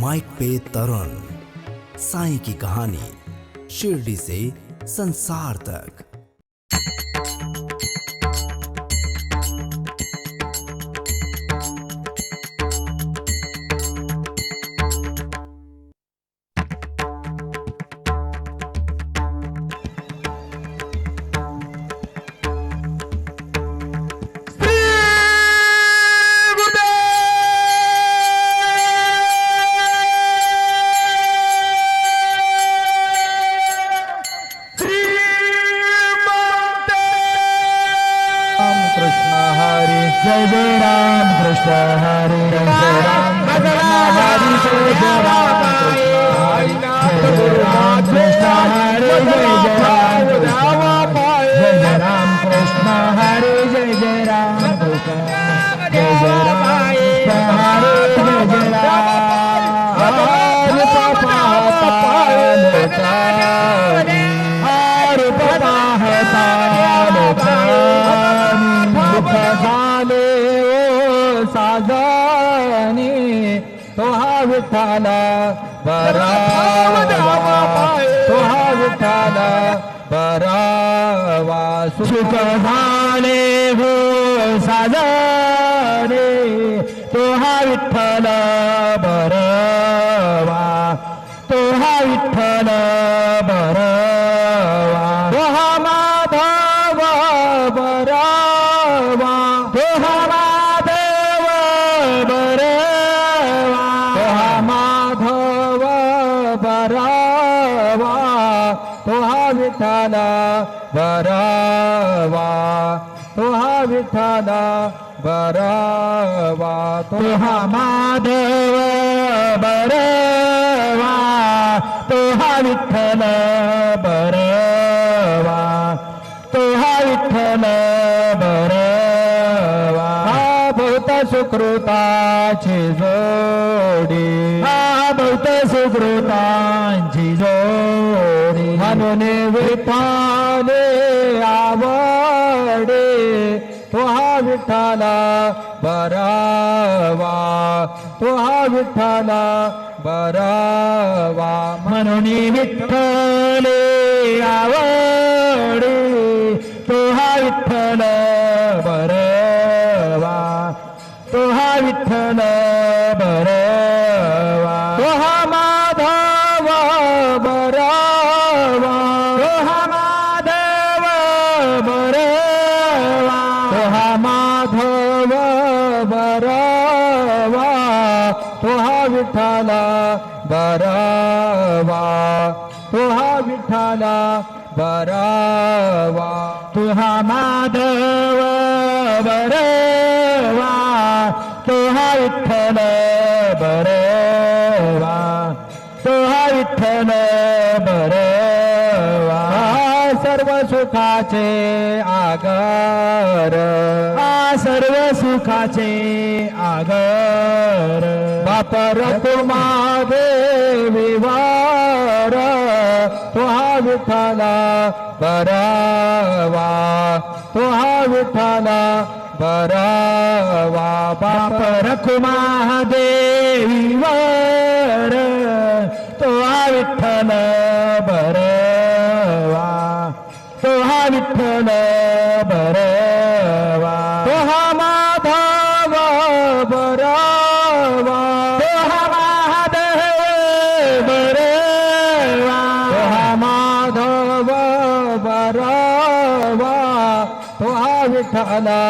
Mic पे तरुण, sign की कहानी शिरडी से संसार तक। जय जय राम कृष्ण हरे जय राम कृष्ण हरे जय राम कृष्ण हरे जय राम कृष्ण हरे जय जय राम कृष्ण जय जय राम कृष्ण हरे जय जय राम हरे पापा हरे पापा है झाले ओ साजनी तो हा विठ्ठला बरावा तो हा विठ्ठला बरावा सुख झाले हो साजनी तो हा विठ्ठल बरावा तो हा विठ्ठल बरावा तो हा माधव बरावा तो हा माधव बरावा तो हा माधव बरावा तो हा विठ्ठला बरावा तो हा विठ्ठला बरावा तो हा माधव बरावा तो हा विठ्ठल बरावा तो हा विठ्ठल बरावा हा बहुत सुकृताची जोडी हा बहुत सुकृतांची जोडी म्हणून विठ्ठले आवडे तो हा विठ्ठला बरावा तो हा विठ्ठला बरावा म्हणून विठ्ठले आवडे तो हा विठ्ठल बरावा तो हा विठ्ठल बरावा तो हा माधव बरावा तो हा माधव बरावा तो हा माधव बरावा तो हा विठ्ठला बरावा तो हा विठ्ठला बरावा तो हा माधव बरावा तो हा विठ्ठल बरावा तो हा विठ्ठल बरावा सर्व सुखाचे आगर सर्व सुखाचे आगर बापर तुम्हा देवीवार तो हा विठ्ठला बरावा तो हा विठ्ठला बरावा बापर तुम्हा देवीवार तो हा विठ्ठल बरावा तो हा विठ्ठल बरावा तो हा माधव बरावा तो हा महादेव बरावा तो हा माधव बरावा तो हा विठ्ठला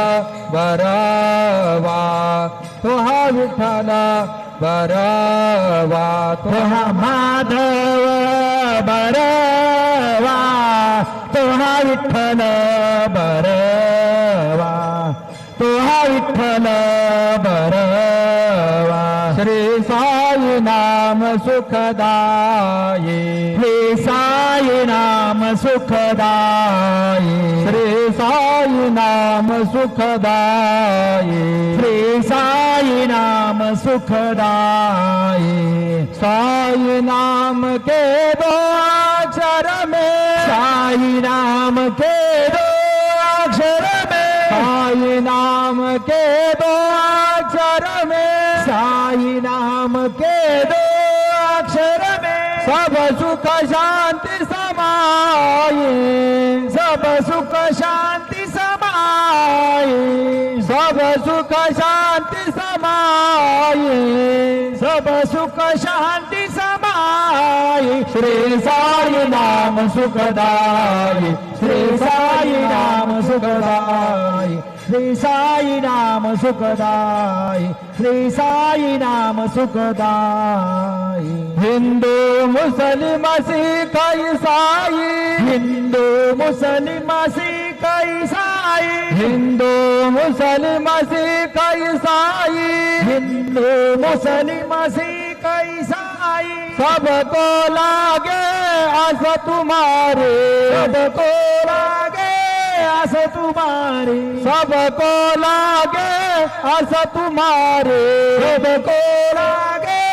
बरावा तो हा विठ्ठला बरावा तो हा माधव बरावा तो हा विठ्ठल बरावा तो हा विठ्ठल बरावा श्री साई नाम सुखदायी श्री साई नाम सुखदायी श्री साई नाम सुखदायी श्री साई नाम सुखदायी साई नाम के दो अक्षर में साई नाम के दो अक्षर में साई नाम के दो अक्षर में साई नाम के दो अक्षर में सब सुख शांति समाये, सब सुख शांति समाये, सब सुख शांति समाये, सब सुख शांति समाये। श्री साई नाम सुखदाई, श्री साई नाम सुखदाई, श्री साई नाम सुखदाई, श्री साई नाम सुखदाई। हिंदू मुस्लिम सिख ईसाई, हिंदू मुस्लिम सिख ईसाई, हिंदू मुस्लिम सिख ईसाई, हिंदू मुस्लिम सिख ईसाई। सबको लागे आस तुम्हारे, सबको लागे आस तुम्हारी, सबको लागे आस तुम्हारे, सबको लागे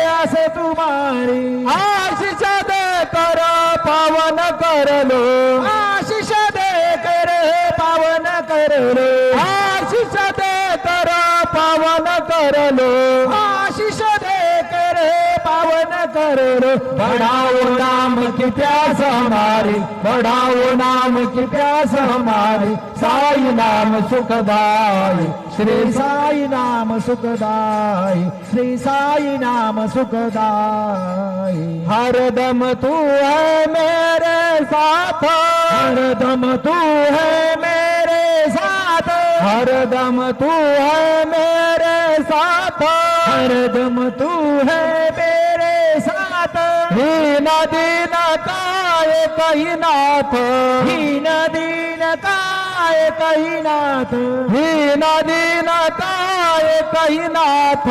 आस तुम्हारी। आशीष देकर पावन कर लो, आशीष देकर पावन कर लो, आशीष देकर पावन कर लो, आशीष देकर पावन कर लो। बढ़ाओ नाम की प्यास हमारी, बढ़ाओ नाम की प्यास हमारी। साई नाम सुखदाई, श्री साई नाम सुखदाई, श्री साई नाम सुखदाई। हरदम तू है मेरे साथ, हरदम तू है मेरे साथ, हरदम तू है मेरे साथ, हरदम तू है मेरे साथ। हीन दीन काय कही नाथ, हीन दीन काय कही नाथ, हीन दीन काय कही नाथ,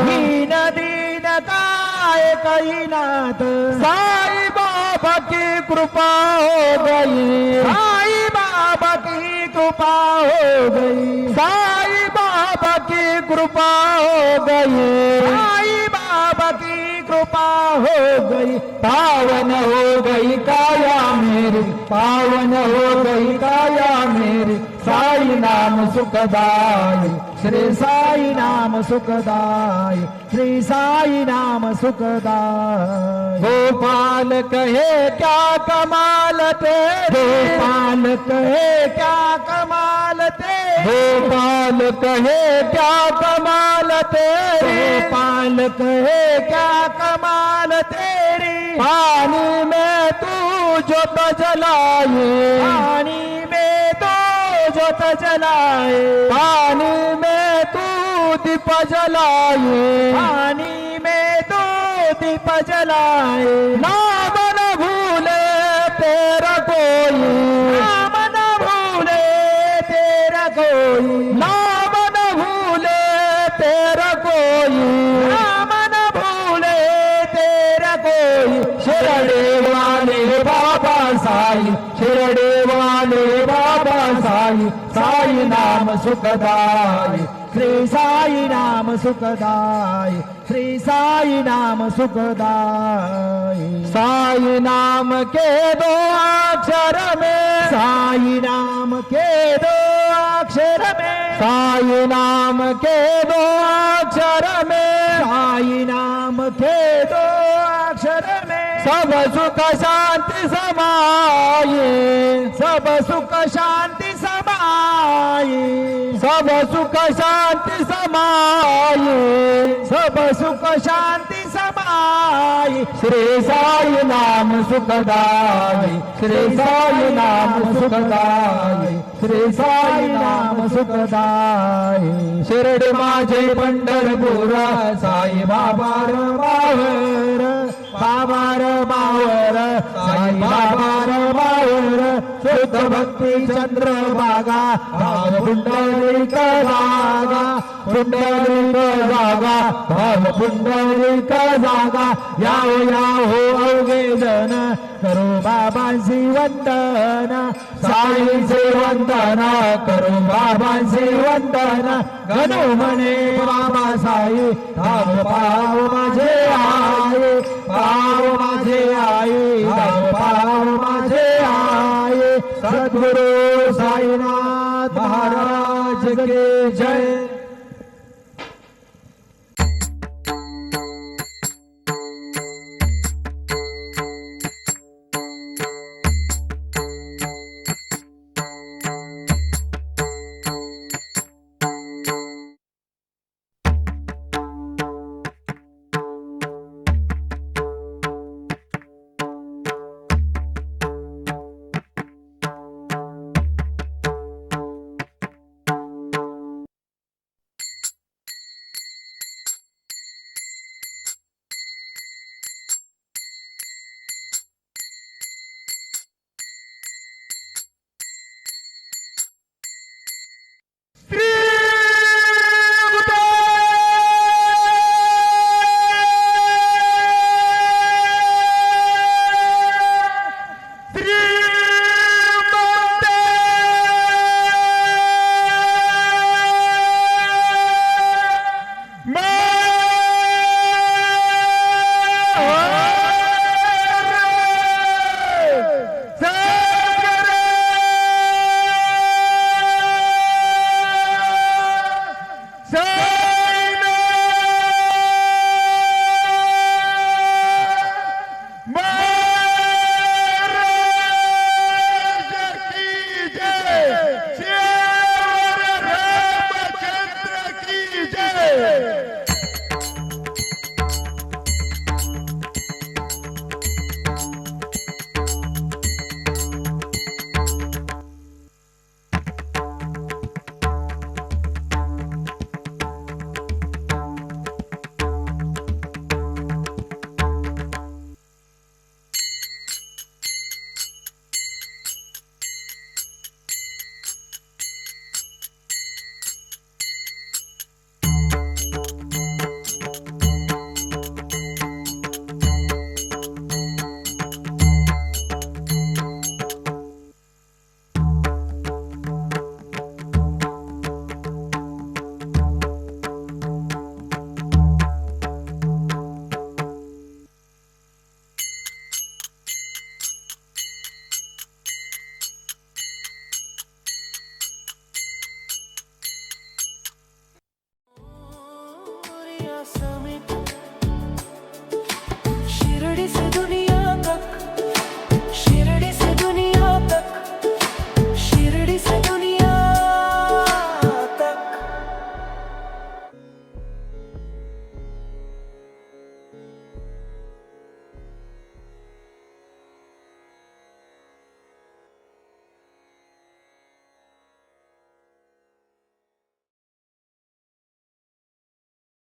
हीन दीन काय कही नाथ। साई बाबा की कृपा हो गई, साई बाबा की कृपा हो गई, साई बाबा की कृपा हो गई, साई बाबा की कृपा हो गई। पावन हो गई काया मेरी, पावन हो गई काया मेरी। साई नाम सुखदाई, श्री साई नाम सुखदाई, श्री साई नाम सुखदाई। गोपाल कहे क्या कमाल तेरे, गोपाल कहे क्या कमाल तेरे, गोपाल कहे क्या कमाल तेरे, गोपाल कहे क्या कमाल तेरी। पानी में तू जोत जलाए, पानी में तू जोत जलाए, पानी में तू दीप जलाए, पानी में तू दीप जलाए। नाम न भूले तेरा कोई, नाम न भूले तेरा कोई, नाम न भूले तेरा कोई, नाम न भूले तेरा कोई। शिरडी वाले बाबा साई, शिरडी वाले बाबा साई। साई नाम सुखदाई, श्री साई नाम सुखदाई, श्री साई नाम सुखदाई। साई नाम के दो अक्षर में, साई नाम के दो अक्षर में, साई नाम के दो अक्षर में, साई नाम के दो अक्षर में। सब सुख शांति समाये, सब सुख शांति समाये, सब सुख शांति समाये, सब सुख शांति समाये। श्री साई नाम सुखदाई, श्री साई नाम सुखदाई, श्री साई नाम सुखदाई। शिरडी माझे पंढरपूर, साई बाबा र बावर, बाबा र बावर, साई बाबा र बावर। शुद्ध भक्ती चंद्रभागा, भाव पुंडलिक जागा, पुंडलिक जागा, भाव पुंडलिक जागा। याहो याहो अवघे जन, करो बाबांची वंदन, साईचे वंदन, करो बाबांची वंदन। गणो म्हणे बाबा साई, धाव पाव माझे